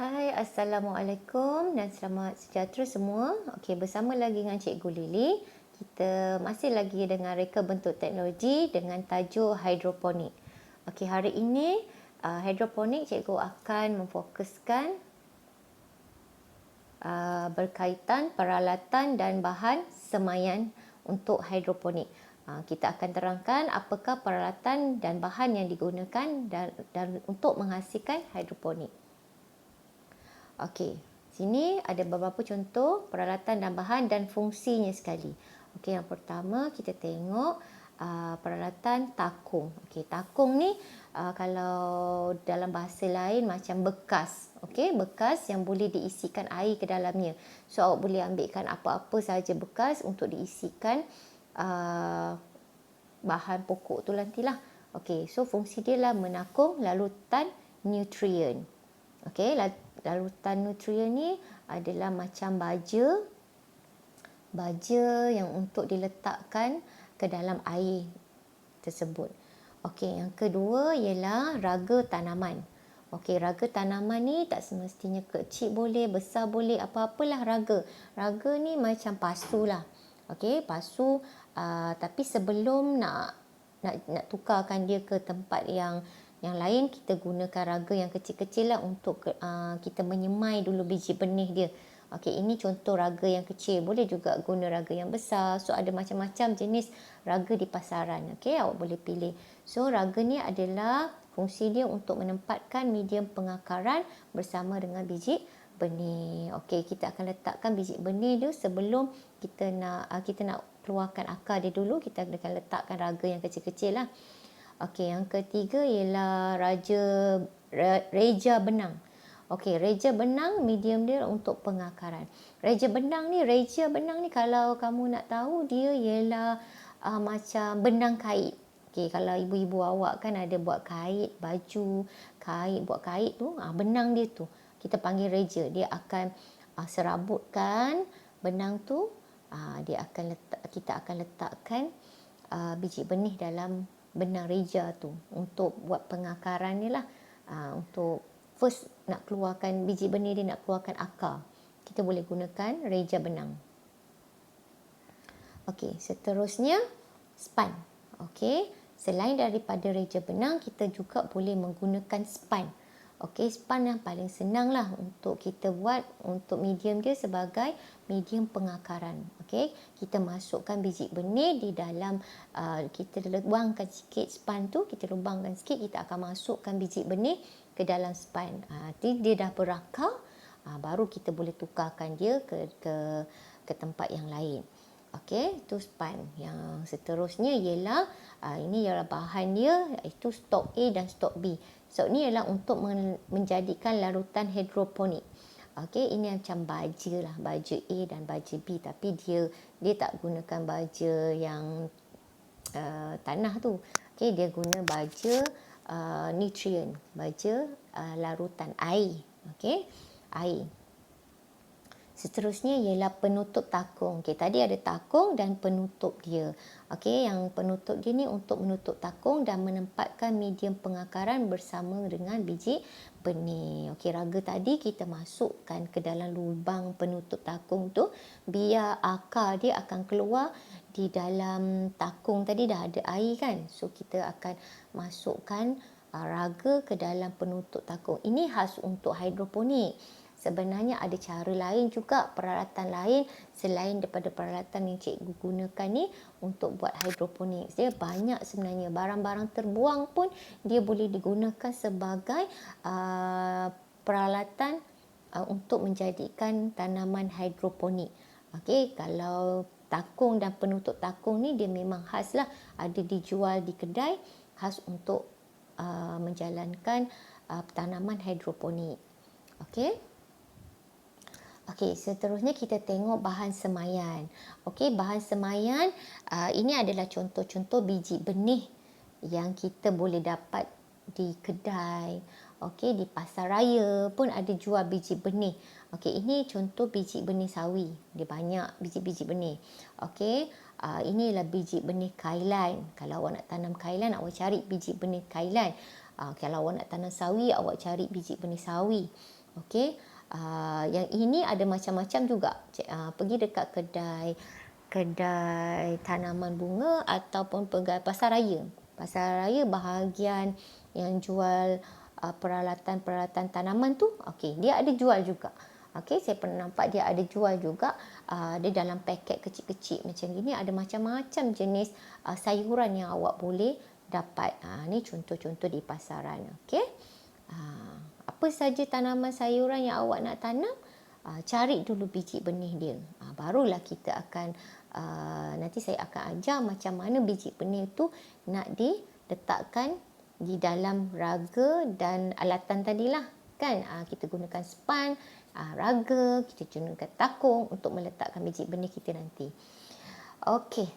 Hai, Assalamualaikum dan selamat sejahtera semua. Okey, bersama lagi dengan Cikgu Lily. Kita masih lagi dengan reka bentuk teknologi dengan tajuk hidroponik. Okey, hari ini hidroponik cikgu akan memfokuskan berkaitan peralatan dan bahan semaian untuk hidroponik. Kita akan terangkan apakah peralatan dan bahan yang digunakan dan untuk menghasilkan hidroponik. Okey, sini ada beberapa contoh peralatan dan bahan dan fungsinya sekali. Okey, yang pertama kita tengok peralatan takung. Okey, takung ni kalau dalam bahasa lain macam bekas. Okey, bekas yang boleh diisikan air ke dalamnya. So awak boleh ambilkan apa-apa sahaja bekas untuk diisikan bahan pokok tu nantilah. Okey, so fungsi dia lah menakung larutan nutrien. Okey, larutan nutrien ni adalah macam baja yang untuk diletakkan ke dalam air tersebut. Okey, yang kedua ialah raga tanaman. Okey, raga tanaman ni tak semestinya kecil boleh, besar boleh, apa-apalah raga. Raga ni macam pasu lah. Okey, pasu tapi sebelum nak tukarkan dia ke tempat yang lain, kita gunakan raga yang kecil-kecil lah untuk kita menyemai dulu biji benih dia. Okey, ini contoh raga yang kecil. Boleh juga guna raga yang besar. So ada macam-macam jenis raga di pasaran. Okey, awak boleh pilih. So raga ni adalah fungsi dia untuk menempatkan medium pengakaran bersama dengan biji benih. Okey, kita akan letakkan biji benih tu sebelum kita nak keluarkan akar dia dulu. Kita akan letakkan raga yang kecil-kecil lah. Okey, yang ketiga ialah reja benang. Okey, reja benang medium dia untuk pengakaran. Reja benang ni kalau kamu nak tahu dia ialah macam benang kait. Okey, kalau ibu-ibu awak kan ada buat kait baju, buat kait tu, benang dia tu kita panggil reja. Dia akan serabutkan benang tu, kita akan letakkan biji benih dalam benang reja tu untuk buat pengakaran ni lah. Untuk first nak keluarkan biji benih dia, nak keluarkan akar, kita boleh gunakan reja benang. Okey, seterusnya span. Okey, selain daripada reja benang, kita juga boleh menggunakan span. Okey, span yang paling senang lah untuk kita buat untuk medium dia sebagai medium pengakaran. Okey, kita masukkan biji benih di dalam, kita lubangkan sikit span tu, kita lubangkan sikit, kita akan masukkan biji benih ke dalam span. Dia dah berakar, baru kita boleh tukarkan dia ke tempat yang lain. Okey, itu span. Yang seterusnya ialah ini ialah bahan dia, iaitu stok A dan stok B. Stok ni ialah untuk menjadikan larutan hidroponik. Okey, ini macam baja lah, baja A dan baja B, tapi dia tak gunakan baja yang tanah tu. Okey, dia guna baja nutrien, baja larutan air. Okey, air. Seterusnya ialah penutup takung. Okey, tadi ada takung dan penutup dia. Okey, yang penutup dia ni untuk menutup takung dan menempatkan medium pengakaran bersama dengan biji benih. Okey, raga tadi kita masukkan ke dalam lubang penutup takung tu, biar akar dia akan keluar. Di dalam takung tadi dah ada air kan. So kita akan masukkan raga ke dalam penutup takung. Ini khas untuk hidroponik. Sebenarnya ada cara lain juga, peralatan lain selain daripada peralatan yang cikgu gunakan ni untuk buat hidroponik. Dia banyak sebenarnya, barang-barang terbuang pun dia boleh digunakan sebagai peralatan untuk menjadikan tanaman hidroponik. Okey, kalau takung dan penutup takung ni dia memang khas lah, ada dijual di kedai, khas untuk menjalankan tanaman hidroponik. Okey. Okey, seterusnya kita tengok bahan semaian. Okey, bahan semaian ini adalah contoh-contoh biji benih yang kita boleh dapat di kedai. Okey, di pasar raya pun ada jual biji benih. Okey, ini contoh biji benih sawi. Dia banyak biji-biji benih. Okey, inilah biji benih kailan. Kalau awak nak tanam kailan, awak cari biji benih kailan. Kalau awak nak tanam sawi, awak cari biji benih sawi. Okey. Yang ini ada macam-macam juga. Pergi dekat kedai tanaman bunga ataupun pergi pasar raya. Pasar raya bahagian yang jual peralatan-peralatan tanaman tu, okey, dia ada jual juga. Okey, saya pernah nampak dia ada jual juga. Dia dalam paket kecil-kecil macam gini, ada macam-macam jenis sayuran yang awak boleh dapat. Ni contoh-contoh di pasaran. Okey. Apa saja tanaman sayuran yang awak nak tanam, cari dulu biji benih dia. Barulah kita akan nanti saya akan ajar macam mana biji benih tu nak diletakkan di dalam raga dan alatan tadilah kan. Kita gunakan span, raga, kita gunakan takung untuk meletakkan biji benih kita nanti. Okey.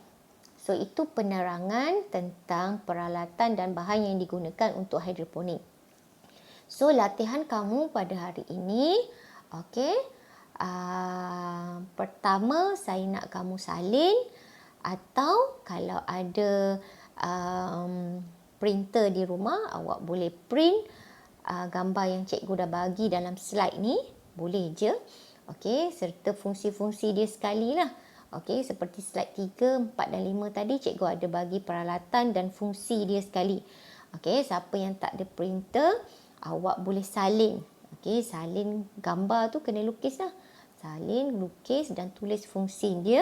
So itu penerangan tentang peralatan dan bahan yang digunakan untuk hidroponik. So latihan kamu pada hari ini, okey. Pertama saya nak kamu salin, atau kalau ada printer di rumah, awak boleh print gambar yang cikgu dah bagi dalam slide ni, boleh je. Okey, serta fungsi-fungsi dia sekali lah. Okey, seperti slide 3, 4 dan 5 tadi cikgu ada bagi peralatan dan fungsi dia sekali. Okey, siapa yang tak ada printer, awak boleh salin. Okey, salin gambar tu kena lukis lah. Salin, lukis dan tulis fungsi dia.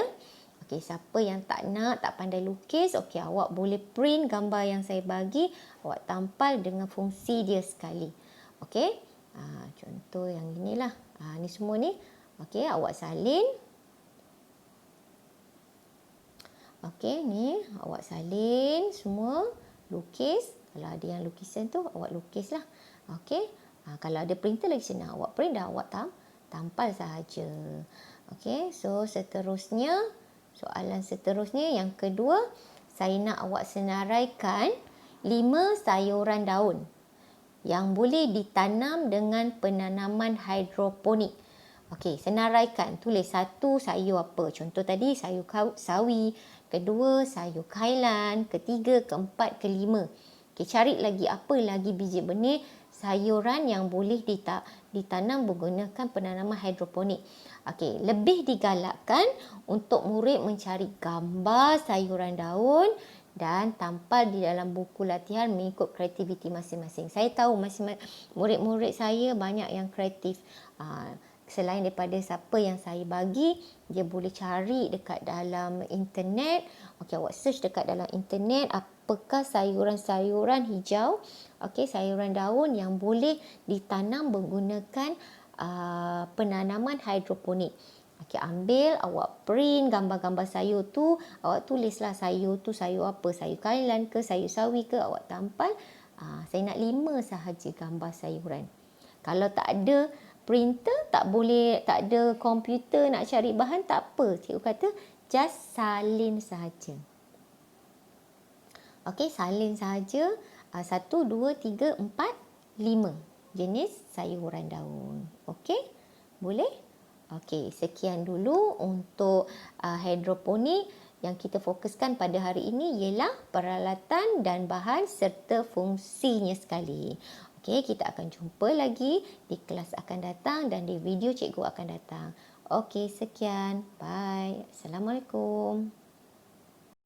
Okey, siapa yang tak pandai lukis, okey, awak boleh print gambar yang saya bagi, awak tampal dengan fungsi dia sekali. Okey, contoh yang inilah. Ni semua ni. Okey, awak salin. Okey, ni awak salin semua, lukis. Kalau ada yang lukisan tu, awak lukislah. Okey, kalau ada printer lagi senang, awak print dan awak tampal sahaja. Okey, so seterusnya, soalan seterusnya yang kedua, saya nak awak senaraikan 5 sayuran daun yang boleh ditanam dengan penanaman hidroponik. Okey, senaraikan. Tulis satu sayur apa. Contoh tadi sayur sawi, kedua sayur kailan, ketiga, keempat, kelima. Okey, cari lagi apa lagi biji benih sayuran yang boleh ditanam menggunakan penanaman hidroponik. Okey, lebih digalakkan untuk murid mencari gambar sayuran daun dan tampal di dalam buku latihan mengikut kreativiti masing-masing. Saya tahu murid-murid saya banyak yang kreatif. Selain daripada siapa yang saya bagi, dia boleh cari dekat dalam internet. Okey, awak search dekat dalam internet apakah sayuran-sayuran hijau, okey, sayuran daun yang boleh ditanam menggunakan penanaman hidroponik. Okey, ambil, awak print gambar-gambar sayur tu, awak tulislah sayur tu sayur apa, sayur kailan ke, sayur sawi ke, awak tampal. Saya nak 5 sahaja gambar sayuran. Kalau tak ada printer, tak ada komputer nak cari bahan, tak apa. Cikgu kata just salin sahaja. Okey, salin sahaja 1, 2, 3, 4, 5 jenis sayuran daun. Okey, boleh? Okey, sekian dulu untuk hidroponik. Yang kita fokuskan pada hari ini ialah peralatan dan bahan serta fungsinya sekali. Okey, kita akan jumpa lagi di kelas akan datang dan di video cikgu akan datang. Okey, sekian. Bye. Assalamualaikum.